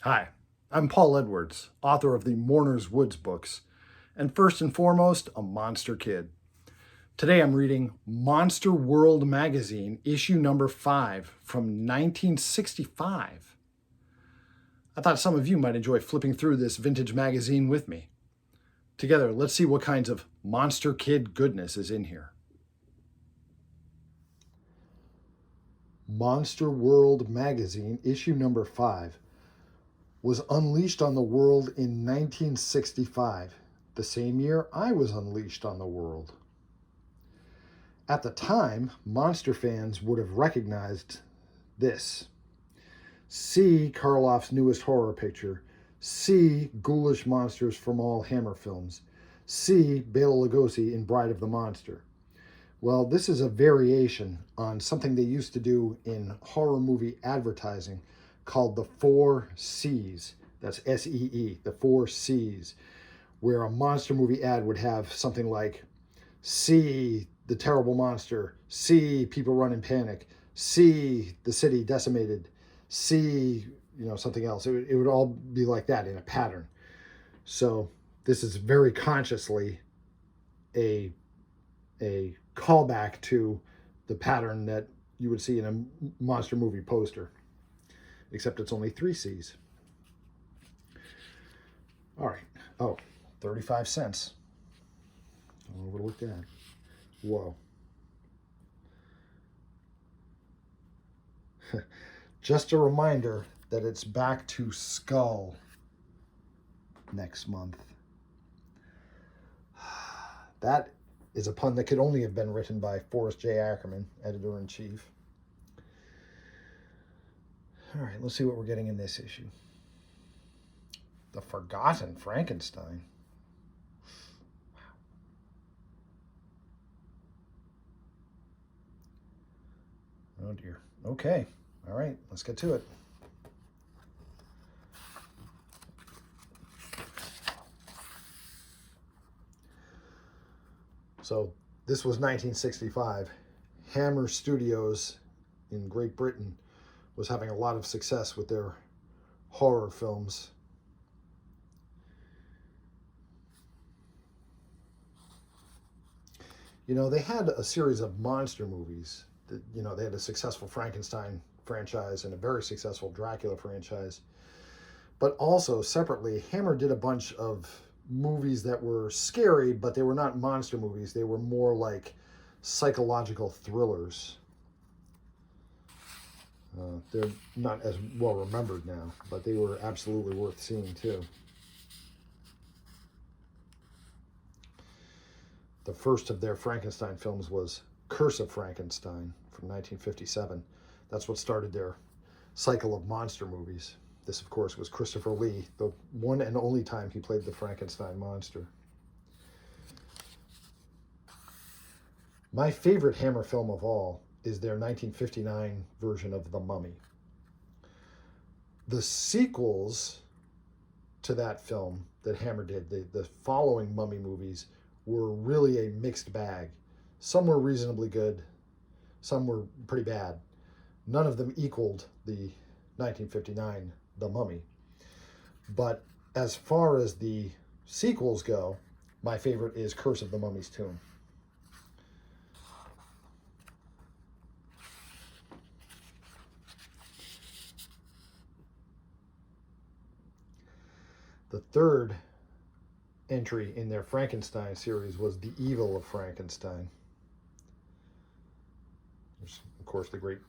Hi, I'm Paul Edwards, author of the Mourner's Woods books, and first and foremost, a monster kid. Today I'm reading Monster World Magazine, issue number 5 from 1965. I thought some of you might enjoy flipping through this vintage magazine with me. Together, let's see what kinds of monster kid goodness is in here. Monster World Magazine, issue number 5, was unleashed on the world in 1965, the same year I was unleashed on the world. At the time, monster fans would have recognized this. See Karloff's newest horror picture. See ghoulish monsters from all Hammer films. See Bela Lugosi in Bride of the Monster. Well, this is a variation on something they used to do in horror movie advertising called the 4 C's. That's S-E-E, the 4 C's, where a monster movie ad would have something like, see the terrible monster, see people run in panic, see the city decimated, see, something else. It would all be like that in a pattern. So this is very consciously a callback to the pattern that you would see in a monster movie poster, except it's only 3 C's. All right. Oh, 35 cents. I'll overlook that. Whoa. Just a reminder that it's back to Skull next month. That is a pun that could only have been written by Forrest J. Ackerman, editor-in-chief. All right, let's see what we're getting in this issue. The Forgotten Frankenstein. Wow. Oh dear. Okay. All right, let's get to it. So this was 1965. Hammer Studios in Great Britain was having a lot of success with their horror films. They had a series of monster movies. They had a successful Frankenstein franchise and a very successful Dracula franchise. But also, separately, Hammer did a bunch of movies that were scary, but they were not monster movies. They were more like psychological thrillers. They're not as well remembered now, but they were absolutely worth seeing too. The first of their Frankenstein films was Curse of Frankenstein from 1957. That's what started their cycle of monster movies. This, of course, was Christopher Lee, the one and only time he played the Frankenstein monster. My favorite Hammer film of all is their 1959 version of The Mummy. The sequels to that film that Hammer did, the following Mummy movies, were really a mixed bag. Some were reasonably good, some were pretty bad. None of them equaled the 1959 The Mummy. But as far as the sequels go, my favorite is Curse of the Mummy's Tomb. The third entry in their Frankenstein series was The Evil of Frankenstein. There's, of course, the great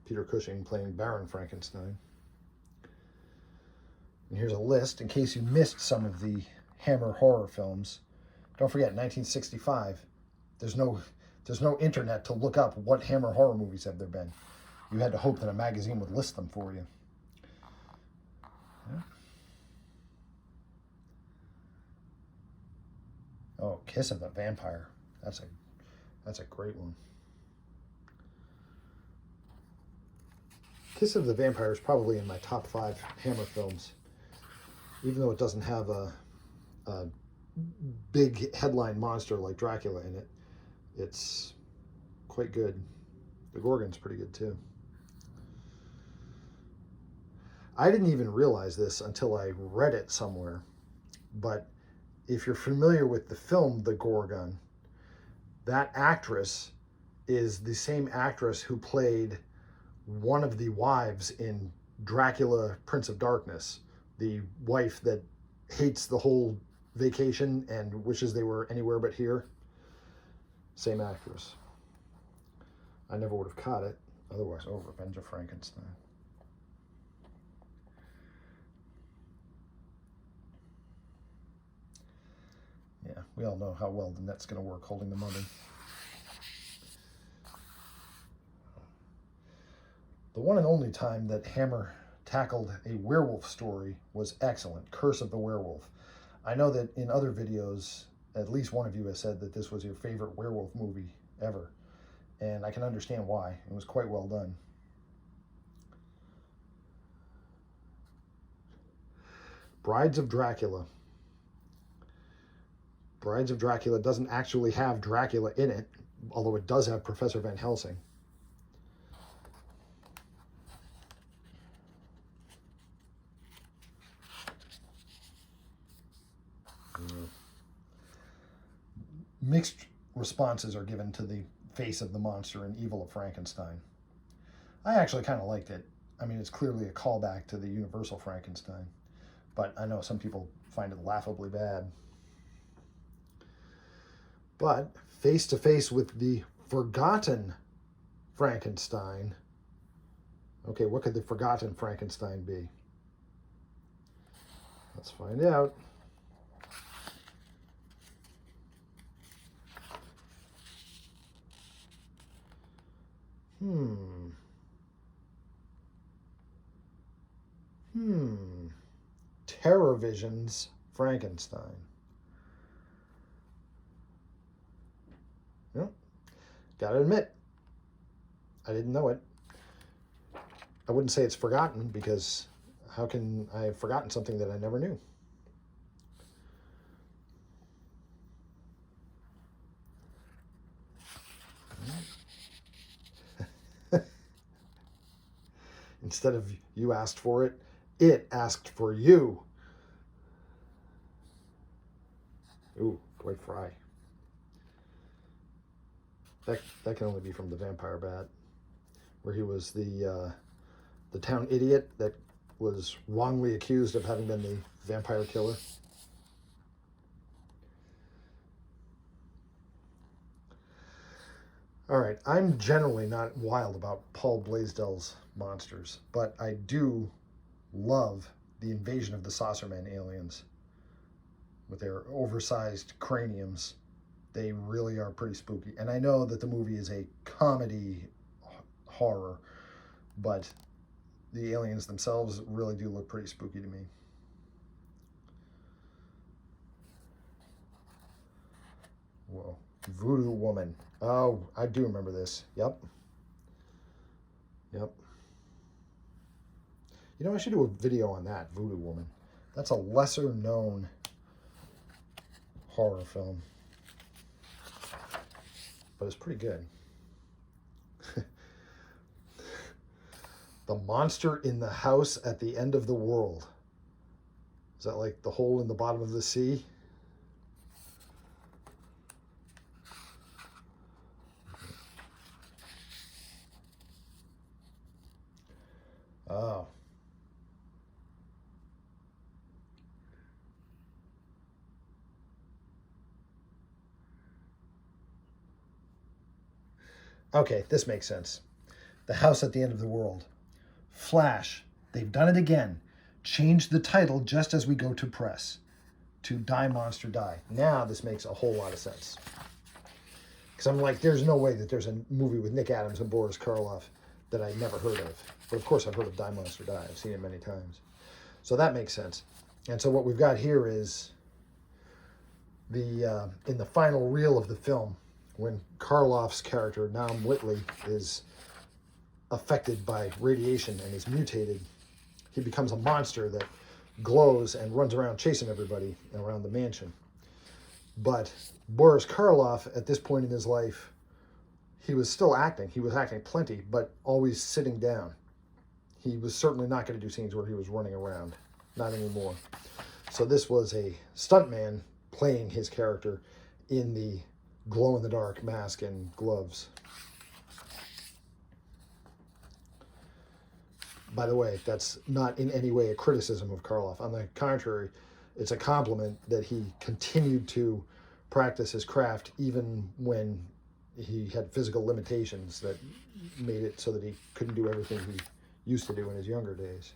Peter Cushing playing Baron Frankenstein. And here's a list in case you missed some of the Hammer horror films. Don't forget, 1965. There's no internet to look up what Hammer horror movies have there been. You had to hope that a magazine would list them for you. Yeah. Oh, Kiss of the Vampire. That's a great one. Kiss of the Vampire is probably in my top 5 Hammer films. Even though it doesn't have a big headline monster like Dracula in it, it's quite good. The Gorgon's pretty good too. I didn't even realize this until I read it somewhere, but if you're familiar with the film The Gorgon, that actress is the same actress who played one of the wives in Dracula, Prince of Darkness, the wife that hates the whole vacation and wishes they were anywhere but here. Same actress. I never would have caught it otherwise. Oh, Revenge of Frankenstein. Yeah, we all know how well the net's going to work holding the mummy. The one and only time that Hammer tackled a werewolf story was excellent, Curse of the Werewolf. I know that in other videos, at least one of you has said that this was your favorite werewolf movie ever, and I can understand why. It was quite well done. Brides of Dracula. Brides of Dracula doesn't actually have Dracula in it, although it does have Professor Van Helsing. Mixed responses are given to the face of the monster in Evil of Frankenstein. I actually kind of liked it. I mean, it's clearly a callback to the Universal Frankenstein, but I know some people find it laughably bad. But face to face with the forgotten Frankenstein. Okay, what could the forgotten Frankenstein be? Let's find out. Terror Vision's Frankenstein. Yep. Gotta admit, I didn't know it. I wouldn't say it's forgotten, because how can I have forgotten something that I never knew? Instead of you asked for it, it asked for you. Ooh, Dwight Fry. That can only be from The Vampire Bat, where he was the town idiot that was wrongly accused of having been the vampire killer. All right, I'm generally not wild about Paul Blaisdell's monsters, but I do love the Invasion of the Saucerman aliens with their oversized craniums. They really are pretty spooky. And I know that the movie is a comedy horror, but the aliens themselves really do look pretty spooky to me. Whoa. Voodoo Woman. Oh, I do remember this. Yep. Yep. You know, I should do a video on that, Voodoo Woman. That's a lesser known horror film, but it's pretty good. The Monster in the House at the End of the World. Is that like the hole in the bottom of the sea? Oh. Okay, this makes sense. The House at the End of the World. Flash. They've done it again. Changed the title just as we go to press. To Die Monster Die. Now this makes a whole lot of sense. Because I'm like, there's no way that there's a movie with Nick Adams and Boris Karloff that I never heard of. But of course I've heard of Die Monster Die. I've seen it many times. So that makes sense. And so what we've got here is the in the final reel of the film, when Karloff's character, Nam Whitley, is affected by radiation and is mutated, he becomes a monster that glows and runs around chasing everybody around the mansion. But Boris Karloff, at this point in his life, he was still acting. He was acting plenty, but always sitting down. he was certainly not going to do scenes where he was running around. Not anymore. So this was a stuntman playing his character in the glow-in-the-dark mask and gloves. By the way, that's not in any way a criticism of Karloff. On the contrary, it's a compliment that he continued to practice his craft even when he had physical limitations that made it so that he couldn't do everything he used to do in his younger days.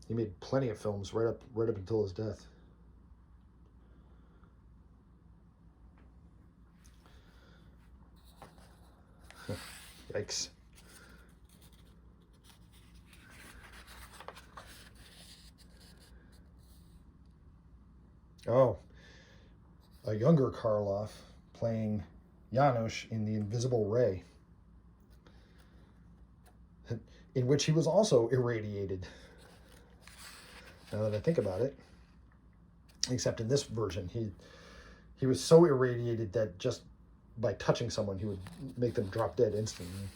He made plenty of films right up until his death. Yikes. Oh, a younger Karloff playing Janos in The Invisible Ray, in which he was also irradiated. Now that I think about it, except in this version, he was so irradiated that just by touching someone, he would make them drop dead instantly.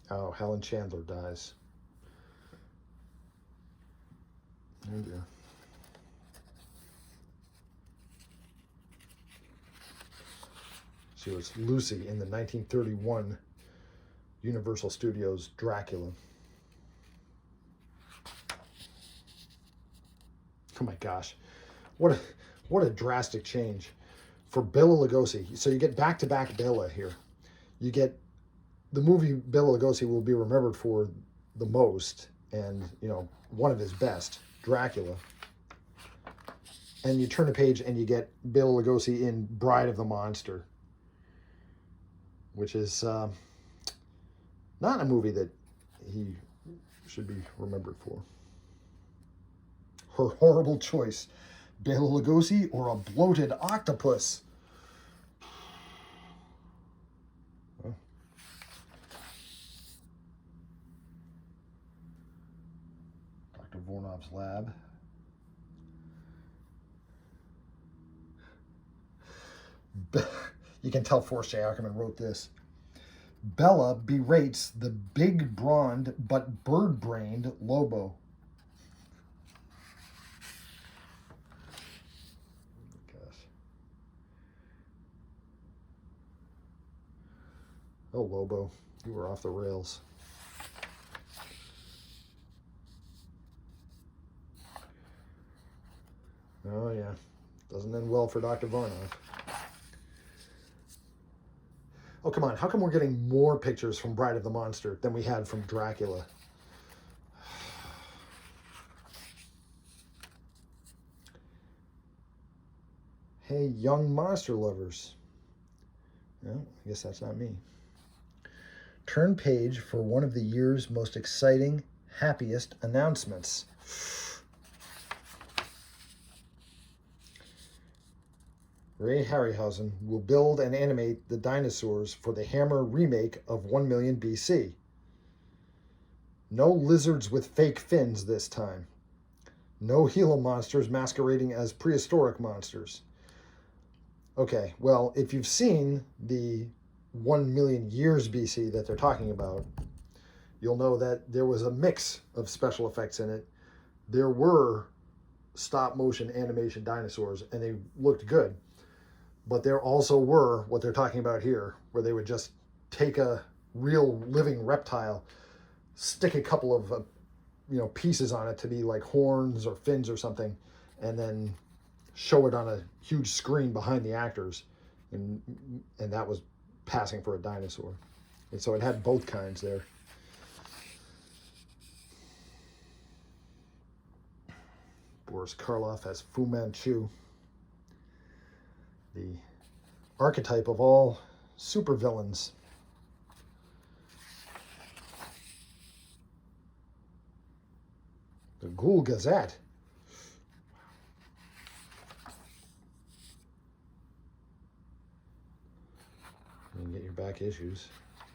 Oh, Helen Chandler dies. Oh dear. She was Lucy in the 1931 Universal Studios Dracula. Oh my gosh, what a drastic change for Bela Lugosi. So you get back-to-back Bela here. You get the movie Bela Lugosi will be remembered for the most, and one of his best, Dracula. And you turn the page and you get Bela Lugosi in Bride of the Monster, which is not a movie that he should be remembered for. Her horrible choice, Bela Lugosi or a bloated octopus? Oh. Dr. Vornov's lab. You can tell Forrest J. Ackerman wrote this. Bella berates the big-brawned but bird-brained Lobo. Gosh. Oh, Lobo, you were off the rails. Oh, yeah. Doesn't end well for Dr. Vornov. Oh, come on. How come we're getting more pictures from Bride of the Monster than we had from Dracula? Hey, young monster lovers. Well, I guess that's not me. Turn page for one of the year's most exciting, happiest announcements. Ray Harryhausen will build and animate the dinosaurs for the Hammer remake of 1 million BC. No lizards with fake fins this time. No Gila monsters masquerading as prehistoric monsters. Okay, well, if you've seen the 1 million years BC that they're talking about, you'll know that there was a mix of special effects in it. There were stop motion animation dinosaurs, and they looked good. But there also were what they're talking about here, where they would just take a real living reptile, stick a couple of pieces on it to be like horns or fins or something, and then show it on a huge screen behind the actors, and that was passing for a dinosaur. And so it had both kinds there. Boris Karloff as Fu Manchu, the archetype of all supervillains. The Ghoul Gazette. You can get your back issues.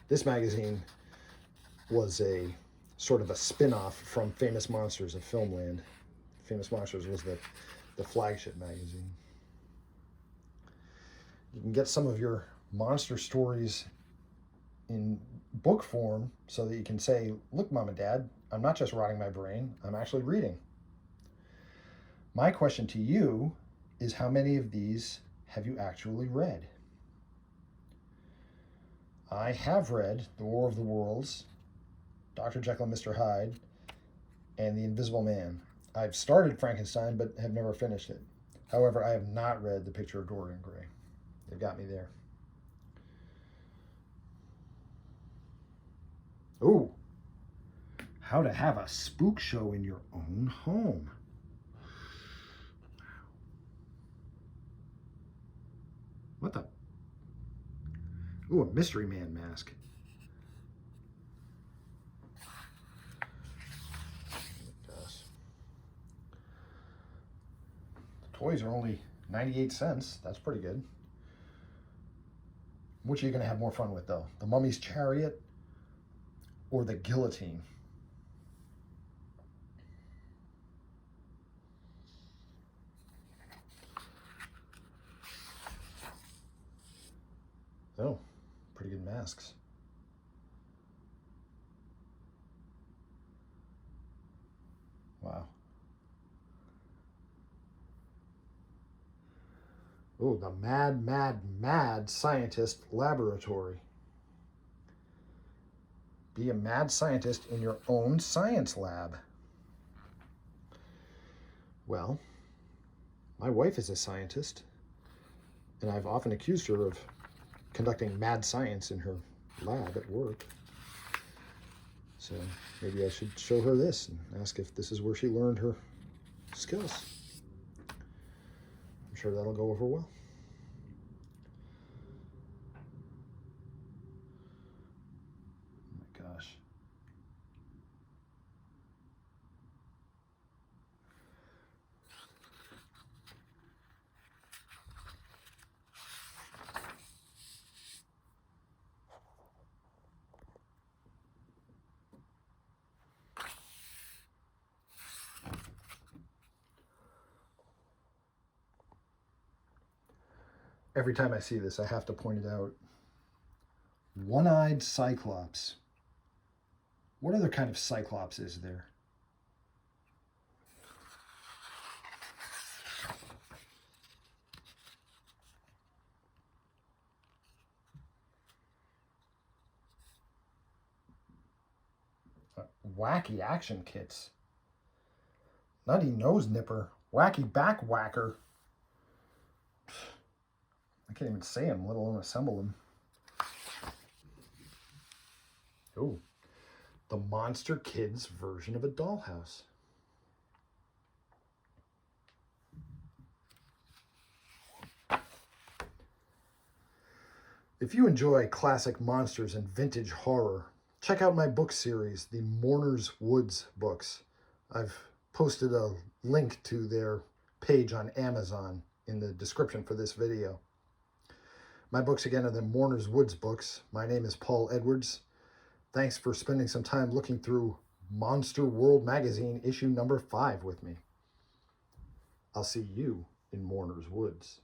This magazine was a sort of a spin-off from Famous Monsters of Filmland. Famous Monsters was the flagship magazine. You can get some of your monster stories in book form so that you can say, look, Mom and Dad, I'm not just rotting my brain, I'm actually reading. My question to you is, how many of these have you actually read? I have read The War of the Worlds, Dr. Jekyll and Mr. Hyde, and The Invisible Man. I've started Frankenstein, but have never finished it. However, I have not read The Picture of Dorian Gray. They've got me there. Ooh, how to have a spook show in your own home. What the? Ooh, a Mystery Man mask. Gosh. The toys are only 98 cents. That's pretty good. Which are you going to have more fun with, though? The Mummy's Chariot or the Guillotine? Oh, pretty good masks. Wow. Oh, the Mad, Mad, Mad Scientist Laboratory. Be a mad scientist in your own science lab. Well, my wife is a scientist, and I've often accused her of conducting mad science in her lab at work. So maybe I should show her this and ask if this is where she learned her skills. I'm sure that'll go over well. Oh my gosh. Every time I see this, I have to point it out. One-eyed Cyclops. What other kind of Cyclops is there? Wacky action kits. Nutty nose nipper. Wacky back whacker. I can't even say them, let alone assemble them. Oh, the Monster Kids version of a dollhouse. If you enjoy classic monsters and vintage horror, check out my book series, the Mourner's Woods books. I've posted a link to their page on Amazon in the description for this video. My books again are the Mourner's Woods books. My name is Paul Edwards. Thanks for spending some time looking through Monster World Magazine issue number 5 with me. I'll see you in Mourner's Woods.